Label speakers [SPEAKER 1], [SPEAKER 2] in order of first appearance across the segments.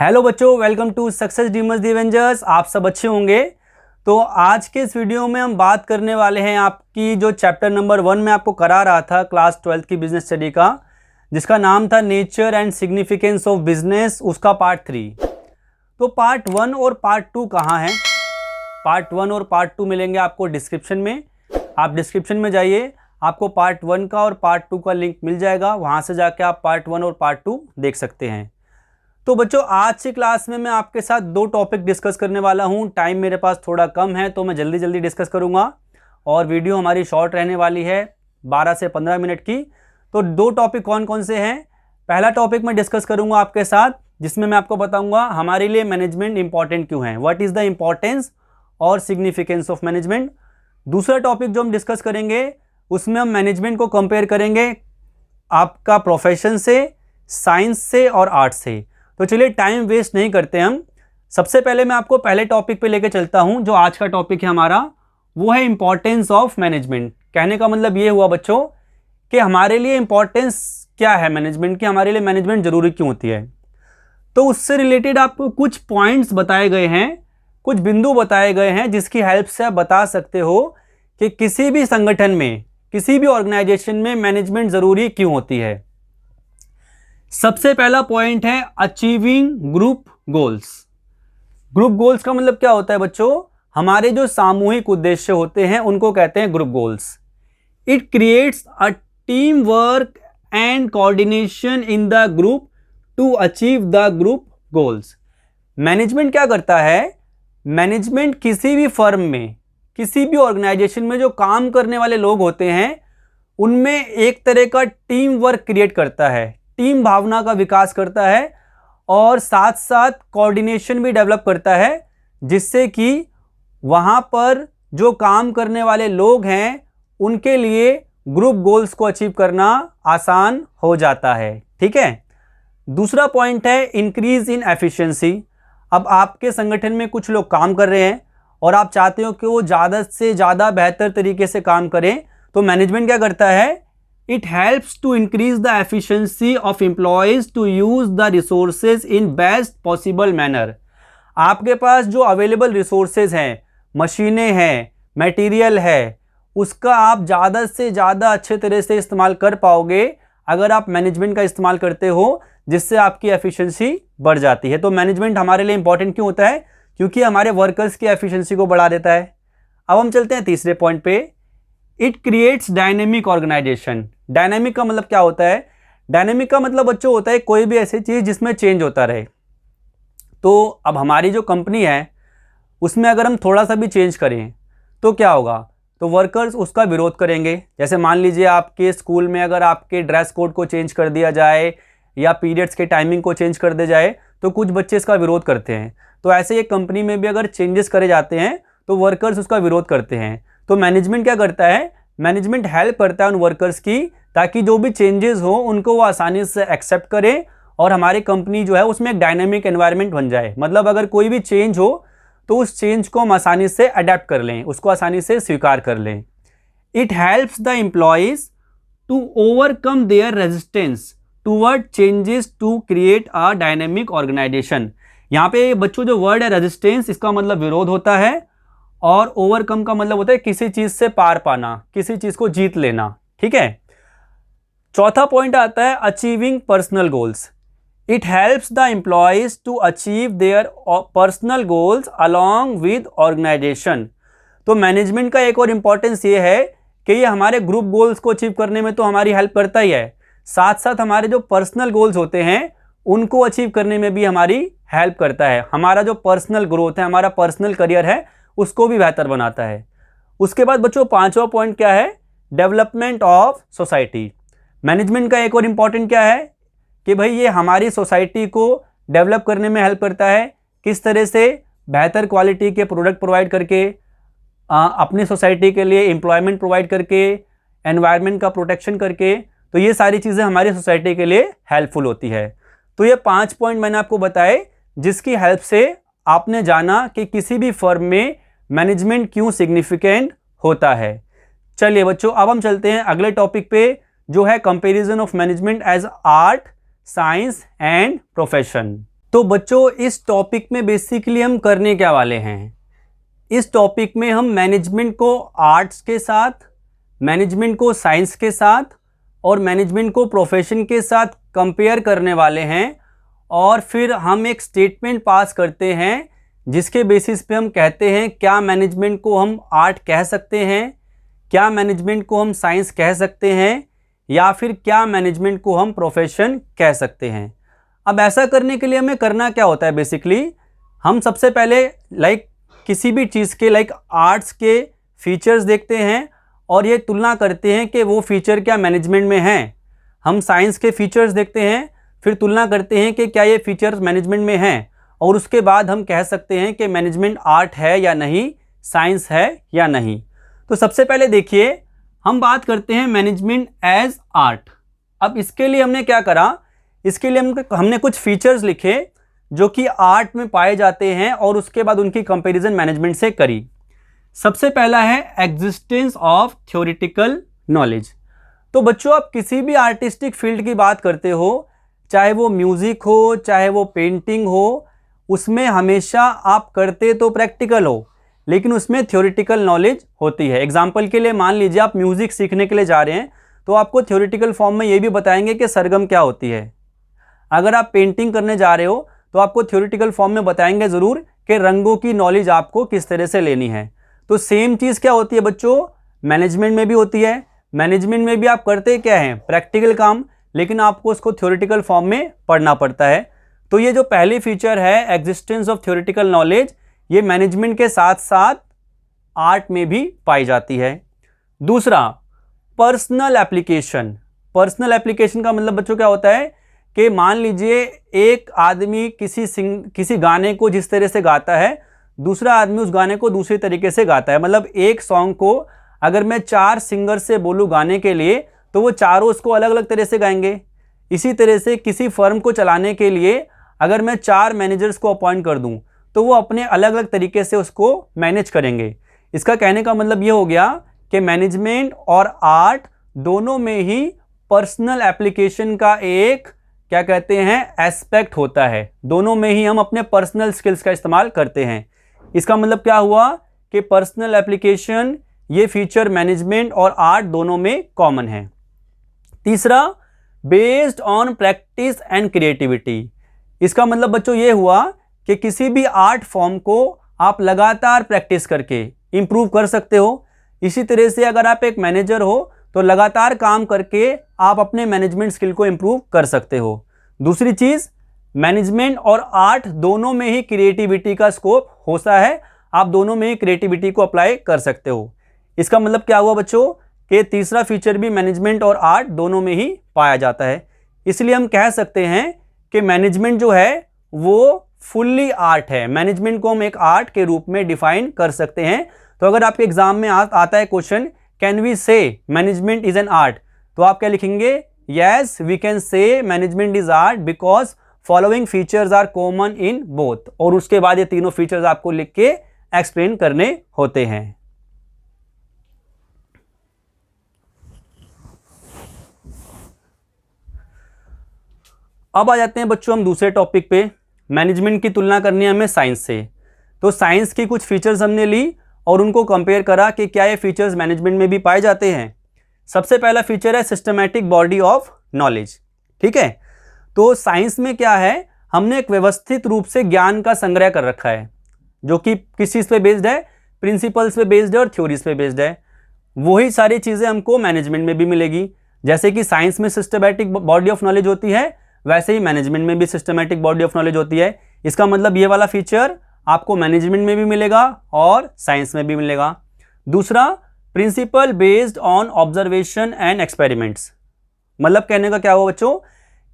[SPEAKER 1] Hello बच्चों, welcome to Success Dreamers the Avengers. आप सब अच्छे होंगे। तो आज के इस वीडियो में हम बात करने वाले हैं आपकी जो चैप्टर नंबर 1 में आपको करा रहा था क्लास 12 की बिजनेस स्टडी का, जिसका नाम था nature and significance of business, उसका पार्ट 3। तो पार्ट 1 और पार्ट 2 कहाँ हैं? पार्ट 1 और पार्ट 2 मिलेंगे आपको डिस्क्रिप्शन में। आप डिस्क्रिप्शन में जाइए, आपको पार्ट 1 का और पार्ट 2 का लिंक मिल जाएगा। वहाँ से जाके आप पार्ट 1 और पार्ट 2 देख सकते हैं। तो बच्चों, आज की क्लास में मैं आपके साथ 2 टॉपिक डिस्कस करने वाला हूं। टाइम मेरे पास थोड़ा कम है तो मैं जल्दी जल्दी डिस्कस करूंगा और वीडियो हमारी शॉर्ट रहने वाली है, 12 से 15 मिनट की। तो 2 टॉपिक कौन कौन से हैं? पहला टॉपिक मैं डिस्कस करूंगा आपके साथ, जिसमें मैं आपको बताऊंगा हमारे लिए मैनेजमेंट इंपॉर्टेंट क्यों है, व्हाट इज़ द इम्पॉर्टेंस और सिग्निफिकेंस ऑफ मैनेजमेंट। दूसरा टॉपिक जो हम डिस्कस करेंगे, उसमें हम मैनेजमेंट को कंपेयर करेंगे आपका प्रोफेशन से, साइंस से और आर्ट से। तो चलिए टाइम वेस्ट नहीं करते हम। सबसे पहले मैं आपको पहले टॉपिक पे लेके चलता हूं। जो आज का टॉपिक है हमारा, वो है इंपॉर्टेंस ऑफ मैनेजमेंट। कहने का मतलब ये हुआ बच्चों कि हमारे लिए इंपॉर्टेंस क्या है मैनेजमेंट की, हमारे लिए मैनेजमेंट जरूरी क्यों होती है। तो उससे रिलेटेड आपको कुछ पॉइंट्स बताए गए हैं, कुछ बिंदु बताए गए हैं, जिसकी हेल्प से आप बता सकते हो कि किसी भी संगठन में, किसी भी ऑर्गेनाइजेशन में मैनेजमेंट जरूरी क्यों होती है। सबसे पहला पॉइंट है achieving group goals. Group goals का मतलब क्या होता है बच्चों? हमारे जो सामूहिक उद्देश्य होते हैं उनको कहते हैं group goals. It creates a team work and coordination in the group to achieve the group goals. Management क्या करता है? मैनेजमेंट किसी भी फर्म में, किसी भी ऑर्गेनाइजेशन में जो काम करने वाले लोग होते हैं, उनमें एक तरह का टीम वर्क क्रिएट करता है, टीम भावना का विकास करता है और साथ साथ कोऑर्डिनेशन भी डेवलप करता है, जिससे कि वहाँ पर जो काम करने वाले लोग हैं उनके लिए ग्रुप गोल्स को अचीव करना आसान हो जाता है। ठीक है। दूसरा पॉइंट है इंक्रीज इन एफिशिएंसी। अब आपके संगठन में कुछ लोग काम कर रहे हैं और आप चाहते हो कि वो ज़्यादा से ज़्यादा बेहतर तरीके से काम करें, तो मैनेजमेंट क्या करता है? It helps to increase the efficiency of employees to use the resources in best possible manner। आपके पास जो अवेलेबल रिसोर्सेज हैं, मशीनें हैं, मटेरियल है, उसका आप ज़्यादा से ज़्यादा अच्छे तरह से इस्तेमाल कर पाओगे अगर आप मैनेजमेंट का इस्तेमाल करते हो, जिससे आपकी एफिशिएंसी बढ़ जाती है। तो मैनेजमेंट हमारे लिए इंपॉर्टेंट क्यों होता है? क्योंकि हमारे वर्कर्स की एफिशिएंसी को बढ़ा देता है। अब हम चलते हैं तीसरे पॉइंट पे। It creates dynamic organization. Dynamic का मतलब क्या होता है? डायनेमिक का मतलब बच्चों होता है कोई भी ऐसी चीज़ जिसमें चेंज होता रहे। तो अब हमारी जो कंपनी है उसमें अगर हम थोड़ा सा भी चेंज करें तो क्या होगा? तो वर्कर्स उसका विरोध करेंगे। जैसे मान लीजिए आपके स्कूल में अगर आपके ड्रेस कोड को चेंज कर दिया जाए या पीरियड्स के टाइमिंग को चेंज कर दिया जाए तो कुछ बच्चे इसका विरोध करते हैं। तो ऐसे एक कंपनी में भी अगर चेंजेस करे जाते हैं तो वर्कर्स उसका विरोध करते हैं। तो मैनेजमेंट क्या करता है? मैनेजमेंट हेल्प करता है उन वर्कर्स की, ताकि जो भी चेंजेस हो उनको वो आसानी से एक्सेप्ट करें और हमारी कंपनी जो है उसमें एक डायनामिक एनवायरनमेंट बन जाए। मतलब अगर कोई भी चेंज हो तो उस चेंज को हम आसानी से अडेप्ट कर लें, उसको आसानी से स्वीकार कर लें। It helps the employees to overcome their resistance toward changes to create a dynamic organization. यहाँ पे बच्चों जो वर्ड है रेजिस्टेंस, इसका मतलब विरोध होता है और ओवरकम का मतलब होता है किसी चीज से पार पाना, किसी चीज को जीत लेना। ठीक है। चौथा पॉइंट आता है achieving personal goals. It helps the employees to achieve their personal goals along with organization. तो मैनेजमेंट का एक और इंपॉर्टेंस ये है कि ये हमारे ग्रुप गोल्स को अचीव करने में तो हमारी हेल्प करता ही है, साथ साथ हमारे जो पर्सनल गोल्स होते हैं उनको अचीव करने में भी हमारी हेल्प करता है। हमारा जो पर्सनल ग्रोथ है, हमारा पर्सनल करियर है, उसको भी बेहतर बनाता है। उसके बाद बच्चों पांचवा पॉइंट क्या है? Development of society. मैनेजमेंट का एक और इंपॉर्टेंट क्या है कि भाई ये हमारी सोसाइटी को डेवलप करने में हेल्प करता है। किस तरह से? बेहतर क्वालिटी के प्रोडक्ट प्रोवाइड करके, अपनी सोसाइटी के लिए एम्प्लॉयमेंट प्रोवाइड करके, एनवायरनमेंट का प्रोटेक्शन करके। तो ये सारी चीज़ें हमारी सोसाइटी के लिए हेल्पफुल होती है। तो ये 5 पॉइंट मैंने आपको बताए, जिसकी हेल्प से आपने जाना कि किसी भी फर्म में मैनेजमेंट क्यों सिग्निफिकेंट होता है। चलिए बच्चों, अब हम चलते हैं अगले टॉपिक पे, जो है comparison of management as art, science and profession. तो बच्चों इस टॉपिक में बेसिकली हम करने क्या वाले हैं, इस टॉपिक में हम मैनेजमेंट को आर्ट्स के साथ, मैनेजमेंट को साइंस के साथ और मैनेजमेंट को प्रोफेशन के साथ कंपेयर करने वाले हैं और फिर हम एक स्टेटमेंट पास करते हैं जिसके बेसिस पे हम कहते हैं क्या मैनेजमेंट को हम आर्ट कह सकते हैं, क्या मैनेजमेंट को हम साइंस कह सकते हैं या फिर क्या मैनेजमेंट को हम प्रोफेशन कह सकते हैं। अब ऐसा करने के लिए हमें करना क्या होता है, बेसिकली हम सबसे पहले किसी भी चीज़ के आर्ट्स के फीचर्स देखते हैं और ये तुलना करते हैं कि वो फीचर क्या मैनेजमेंट में हैं। हम साइंस के फीचर्स देखते हैं, फिर तुलना करते हैं कि क्या ये फीचर्स मैनेजमेंट में हैं और उसके बाद हम कह सकते हैं कि मैनेजमेंट आर्ट है या नहीं, साइंस है या नहीं। तो सबसे पहले देखिए हम बात करते हैं मैनेजमेंट एज आर्ट। अब इसके लिए हमने क्या करा, इसके लिए हमने कुछ फीचर्स लिखे जो कि आर्ट में पाए जाते हैं और उसके बाद उनकी कंपैरिजन मैनेजमेंट से करी। सबसे पहला है एग्जिस्टेंस ऑफ थ्योरेटिकल नॉलेज। तो बच्चों आप किसी भी आर्टिस्टिक फील्ड की बात करते हो, चाहे वो म्यूज़िक हो, चाहे वो पेंटिंग हो, उसमें हमेशा आप करते तो प्रैक्टिकल हो लेकिन उसमें थ्योरेटिकल नॉलेज होती है। एग्जाम्पल के लिए मान लीजिए आप म्यूज़िक सीखने के लिए जा रहे हैं तो आपको थ्योरेटिकल फॉर्म में ये भी बताएंगे कि सरगम क्या होती है। अगर आप पेंटिंग करने जा रहे हो तो आपको थ्योरेटिकल फॉर्म में बताएंगे ज़रूर कि रंगों की नॉलेज आपको किस तरह से लेनी है। तो सेम चीज़ क्या होती है बच्चों, मैनेजमेंट में भी होती है। मैनेजमेंट में भी आप करते क्या हैं, प्रैक्टिकल काम, लेकिन आपको उसको थ्योरेटिकल फॉर्म में पढ़ना पड़ता है। तो ये जो पहली फीचर है एग्जिस्टेंस ऑफ थ्योरेटिकल नॉलेज, ये मैनेजमेंट के साथ साथ आर्ट में भी पाई जाती है। दूसरा पर्सनल एप्लीकेशन। पर्सनल एप्लीकेशन का मतलब बच्चों क्या होता है कि मान लीजिए एक आदमी किसी गाने को जिस तरह से गाता है, दूसरा आदमी उस गाने को दूसरे तरीके से गाता है। मतलब एक सॉन्ग को अगर मैं 4 सिंगर से बोलूँ गाने के लिए तो वो चारों उसको अलग अलग तरह से गाएंगे। इसी तरह से किसी फर्म को चलाने के लिए अगर मैं 4 मैनेजर्स को अपॉइंट कर दूं तो वो अपने अलग अलग तरीके से उसको मैनेज करेंगे। इसका कहने का मतलब ये हो गया कि मैनेजमेंट और आर्ट दोनों में ही पर्सनल एप्लीकेशन का एक क्या कहते हैं एस्पेक्ट होता है। दोनों में ही हम अपने पर्सनल स्किल्स का इस्तेमाल करते हैं। इसका मतलब क्या हुआ कि पर्सनल एप्लीकेशन ये फीचर मैनेजमेंट और आर्ट दोनों में कॉमन है। तीसरा based on practice and creativity. इसका मतलब बच्चों ये हुआ कि किसी भी आर्ट फॉर्म को आप लगातार प्रैक्टिस करके इंप्रूव कर सकते हो। इसी तरह से अगर आप एक मैनेजर हो तो लगातार काम करके आप अपने मैनेजमेंट स्किल को इंप्रूव कर सकते हो। दूसरी चीज़ मैनेजमेंट और आर्ट दोनों में ही क्रिएटिविटी का स्कोप होता है। आप दोनों में ही क्रिएटिविटी को अप्लाई कर सकते हो। इसका मतलब क्या हुआ बच्चों कि तीसरा फीचर भी मैनेजमेंट और आर्ट दोनों में ही पाया जाता है। इसलिए हम कह सकते हैं कि मैनेजमेंट जो है वो फुल्ली आर्ट है। मैनेजमेंट को हम एक आर्ट के रूप में डिफाइन कर सकते हैं। तो अगर आपके एग्जाम में आता है question can we say management is an art, तो आप क्या लिखेंगे, yes we can say management is art because following features are common in both. और उसके बाद ये तीनों फीचर्स आपको लिख के एक्सप्लेन करने होते हैं। अब आ जाते हैं बच्चों हम दूसरे टॉपिक पे। मैनेजमेंट की तुलना करनी है हमें साइंस से। तो साइंस की कुछ फीचर्स हमने ली और उनको कंपेयर करा कि क्या ये फीचर्स मैनेजमेंट में भी पाए जाते हैं। सबसे पहला फीचर है सिस्टमैटिक बॉडी ऑफ नॉलेज। ठीक है, तो साइंस में क्या है, हमने एक व्यवस्थित रूप से ज्ञान का संग्रह कर रखा है जो कि किस चीज़ पे बेस्ड है, प्रिंसिपल्स पे बेस्ड है और थ्योरीज पे बेस्ड है। वही सारी चीज़ें हमको मैनेजमेंट में भी मिलेगी। जैसे कि साइंस में सिस्टमैटिक बॉडी ऑफ नॉलेज होती है, वैसे ही मैनेजमेंट में भी सिस्टमैटिक बॉडी ऑफ नॉलेज होती है। इसका मतलब ये वाला फीचर आपको मैनेजमेंट में भी मिलेगा और साइंस में भी मिलेगा। दूसरा principle based on observation and experiments. मतलब कहने का क्या हुआ बच्चों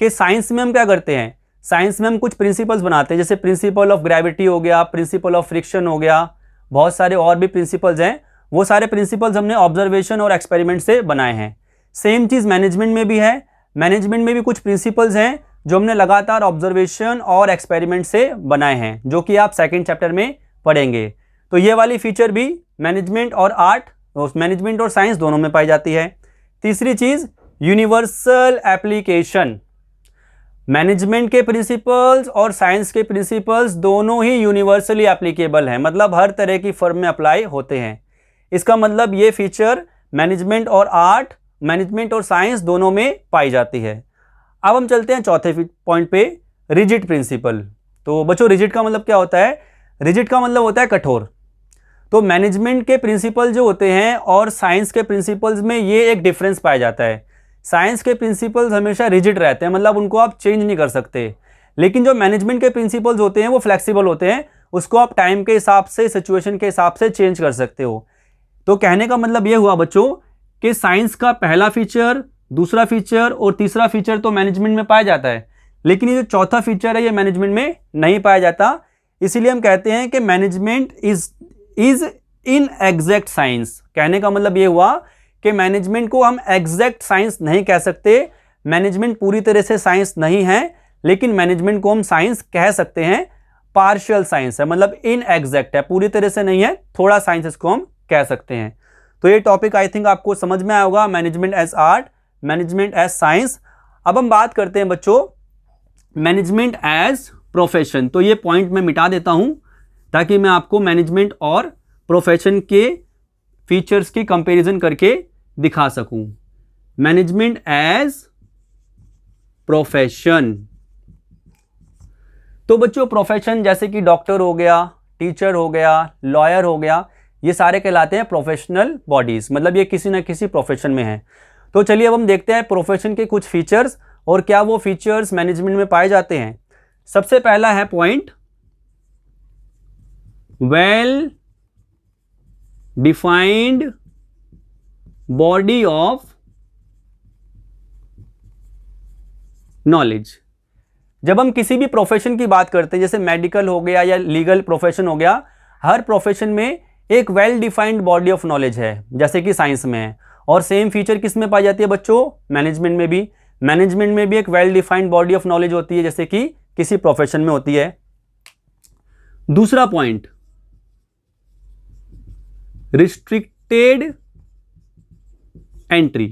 [SPEAKER 1] कि साइंस में हम क्या करते हैं, साइंस में हम कुछ प्रिंसिपल्स बनाते हैं। जैसे प्रिंसिपल ऑफ ग्रेविटी हो गया, प्रिंसिपल ऑफ फ्रिक्शन हो गया, बहुत सारे और भी प्रिंसिपल्स हैं। वो सारे प्रिंसिपल्स हमने ऑब्जर्वेशन और एक्सपेरिमेंट से बनाए हैं। सेम चीज़ मैनेजमेंट में भी है। मैनेजमेंट में भी कुछ प्रिंसिपल्स हैं जो हमने लगातार ऑब्जर्वेशन और एक्सपेरिमेंट से बनाए हैं, जो कि आप सेकंड चैप्टर में पढ़ेंगे। तो ये वाली फीचर भी मैनेजमेंट और आर्ट, मैनेजमेंट और साइंस दोनों में पाई जाती है। तीसरी चीज़ यूनिवर्सल एप्लीकेशन। मैनेजमेंट के प्रिंसिपल्स और साइंस के प्रिंसिपल्स दोनों ही यूनिवर्सली एप्लीकेबल हैं, मतलब हर तरह की फर्म में अप्लाई होते हैं। इसका मतलब ये फीचर मैनेजमेंट और आर्ट, मैनेजमेंट और साइंस दोनों में पाई जाती है। अब हम चलते हैं चौथे पॉइंट पे, रिजिड प्रिंसिपल। तो बच्चों रिजिड का मतलब क्या होता है? रिजिड का मतलब होता है कठोर। तो मैनेजमेंट के प्रिंसिपल जो होते हैं और साइंस के प्रिंसिपल्स में ये एक डिफरेंस पाया जाता है। साइंस के प्रिंसिपल्स हमेशा रिजिड रहते हैं, मतलब उनको आप चेंज नहीं कर सकते, लेकिन जो मैनेजमेंट के प्रिंसिपल्स होते हैं वो फ्लेक्सिबल होते हैं, उसको आप टाइम के हिसाब से, सिचुएशन के हिसाब से चेंज कर सकते हो। तो कहने का मतलब ये हुआ बच्चों कि साइंस का पहला फीचर, दूसरा फीचर और तीसरा फीचर तो मैनेजमेंट में पाया जाता है, लेकिन ये जो चौथा फीचर है ये मैनेजमेंट में नहीं पाया जाता। इसीलिए हम कहते हैं कि management is in exact science. कहने का मतलब ये हुआ कि मैनेजमेंट को हम एग्जैक्ट साइंस नहीं कह सकते, मैनेजमेंट पूरी तरह से साइंस नहीं है, लेकिन मैनेजमेंट को हम साइंस कह सकते हैं, पार्शियल साइंस है, मतलब इन एग्जैक्ट है, पूरी तरह से नहीं है, थोड़ा साइंस इसको हम कह सकते हैं। तो ये टॉपिक आई थिंक आपको समझ में आया होगा, management as art, management as science. अब हम बात करते हैं बच्चों मैनेजमेंट एज प्रोफेशन। तो ये पॉइंट मैं मिटा देता हूं ताकि मैं आपको मैनेजमेंट और प्रोफेशन के फीचर्स की कंपैरिजन करके दिखा सकूं। मैनेजमेंट एज प्रोफेशन, तो बच्चों प्रोफेशन जैसे कि डॉक्टर हो गया, टीचर हो गया, लॉयर हो गया, ये सारे कहलाते हैं प्रोफेशनल बॉडीज, मतलब ये किसी ना किसी प्रोफेशन में है। तो चलिए अब हम देखते हैं प्रोफेशन के कुछ फीचर्स और क्या वो फीचर्स मैनेजमेंट में पाए जाते हैं। सबसे पहला है point, well defined body of knowledge. जब हम किसी भी प्रोफेशन की बात करते हैं, जैसे मेडिकल हो गया या लीगल प्रोफेशन हो गया, हर प्रोफेशन में एक well defined body of knowledge है, जैसे कि साइंस में है। और सेम फीचर किस में पाई जाती है बच्चों? मैनेजमेंट में भी। मैनेजमेंट में भी एक well defined body of knowledge होती है, जैसे कि किसी प्रोफेशन में होती है। दूसरा पॉइंट, रिस्ट्रिक्टेड एंट्री।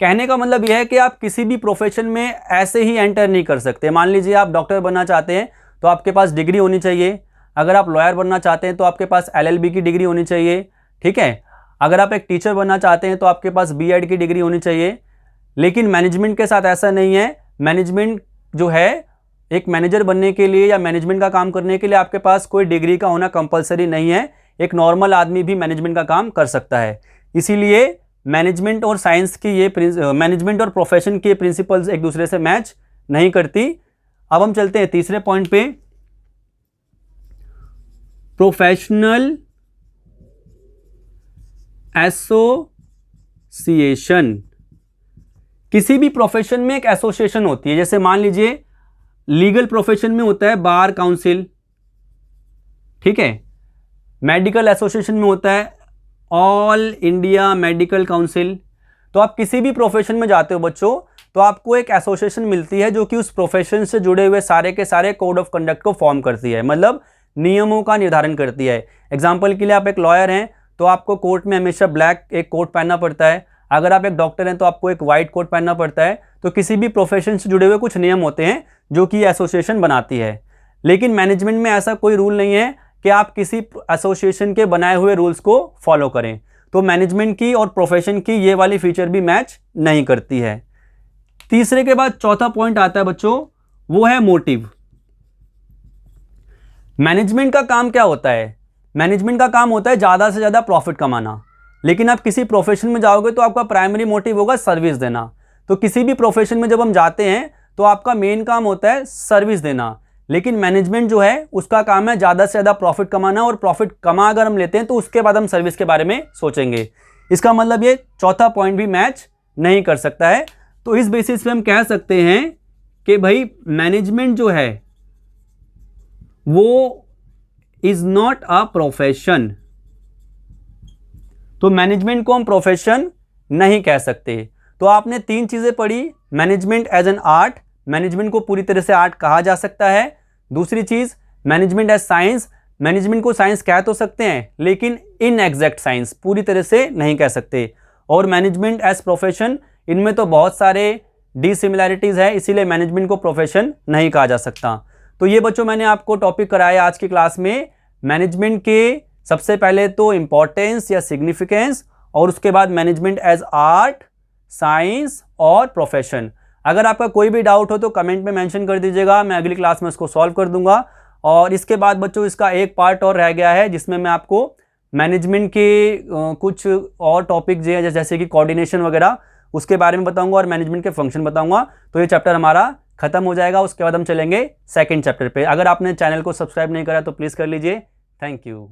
[SPEAKER 1] कहने का मतलब यह है कि आप किसी भी प्रोफेशन में ऐसे ही एंटर नहीं कर सकते। मान लीजिए आप डॉक्टर बनना चाहते हैं तो आपके पास डिग्री होनी चाहिए, अगर आप लॉयर बनना चाहते हैं तो आपके पास LLB की डिग्री होनी चाहिए, ठीक है। अगर आप एक टीचर बनना चाहते हैं तो आपके पास B.Ed की डिग्री होनी चाहिए। लेकिन मैनेजमेंट के साथ ऐसा नहीं है। मैनेजमेंट जो है, एक मैनेजर बनने के लिए या मैनेजमेंट का काम करने के लिए आपके पास कोई डिग्री का होना कंपलसरी नहीं है, एक नॉर्मल आदमी भी मैनेजमेंट का काम कर सकता है। इसीलिए मैनेजमेंट और साइंस की ये मैनेजमेंट और प्रोफेशन के प्रिंसिपल्स एक दूसरे से मैच नहीं करती। अब हम चलते हैं तीसरे पॉइंट पे, प्रोफेशनल एसोसिएशन। किसी भी प्रोफेशन में एक एसोसिएशन होती है, जैसे मान लीजिए लीगल प्रोफेशन में होता है बार काउंसिल, ठीक है। मेडिकल एसोसिएशन में होता है ऑल इंडिया मेडिकल काउंसिल। तो आप किसी भी प्रोफेशन में जाते हो बच्चों तो आपको एक एसोसिएशन मिलती है जो कि उस प्रोफेशन से जुड़े हुए सारे के सारे कोड ऑफ कंडक्ट को फॉर्म करती है, मतलब नियमों का निर्धारण करती है। एग्जाम्पल के लिए आप एक लॉयर हैं तो आपको कोर्ट में हमेशा ब्लैक एक कोट पहनना पड़ता है, अगर आप एक डॉक्टर हैं तो आपको एक वाइट कोट पहनना पड़ता है। तो किसी भी प्रोफेशन से जुड़े हुए कुछ नियम होते हैं जो कि एसोसिएशन बनाती है। लेकिन मैनेजमेंट में ऐसा कोई रूल नहीं है कि आप किसी एसोसिएशन के बनाए हुए रूल्स को फॉलो करें। तो मैनेजमेंट की और प्रोफेशन की ये वाली फीचर भी मैच नहीं करती है। तीसरे के बाद चौथा पॉइंट आता है बच्चों, वो है मोटिव। मैनेजमेंट का काम क्या होता है? मैनेजमेंट का काम होता है ज़्यादा से ज़्यादा प्रॉफिट कमाना। लेकिन आप किसी प्रोफेशन में जाओगे तो आपका प्राइमरी मोटिव होगा सर्विस देना। तो किसी भी प्रोफेशन में जब हम जाते हैं तो आपका मेन काम होता है सर्विस देना। लेकिन मैनेजमेंट जो है उसका काम है ज़्यादा से ज़्यादा प्रॉफिट कमाना, और प्रॉफिट कमा अगर हम लेते हैं तो उसके बाद हम सर्विस के बारे में सोचेंगे। इसका मतलब ये चौथा पॉइंट भी मैच नहीं कर सकता है। तो इस बेसिस पे हम कह सकते हैं कि भाई मैनेजमेंट जो है वो इज नॉट अ प्रोफेशन। तो मैनेजमेंट को हम प्रोफेशन नहीं कह सकते। तो आपने तीन चीज़ें पढ़ी, management as an art, management को पूरी तरह से आर्ट कहा जा सकता है। दूसरी चीज़ मैनेजमेंट एज साइंस, मैनेजमेंट को साइंस कह तो सकते हैं लेकिन इन एग्जैक्ट साइंस, पूरी तरह से नहीं कह सकते। और मैनेजमेंट एज प्रोफेशन, इनमें तो बहुत सारे डिसिमिलैरिटीज़ है, इसीलिए मैनेजमेंट को प्रोफेशन नहीं कहा जा सकता। तो ये बच्चों मैंने आपको टॉपिक कराया आज की क्लास में, मैनेजमेंट के सबसे पहले तो इंपॉर्टेंस या सिग्निफिकेंस, और उसके बाद मैनेजमेंट एज आर्ट, साइंस और प्रोफेशन। अगर आपका कोई भी डाउट हो तो कमेंट में मेंशन कर दीजिएगा, मैं अगली क्लास में इसको सॉल्व कर दूंगा। और इसके बाद बच्चों इसका एक पार्ट और रह गया है, जिसमें मैं आपको मैनेजमेंट के कुछ और टॉपिक जैसे कि कोऑर्डिनेशन वगैरह उसके बारे में बताऊंगा और मैनेजमेंट के फंक्शन बताऊंगा। तो ये चैप्टर हमारा खत्म हो जाएगा, उसके बाद हम चलेंगे सेकंड चैप्टर पे। अगर आपने चैनल को सब्सक्राइब नहीं करा तो प्लीज़ कर लीजिए। Thank you.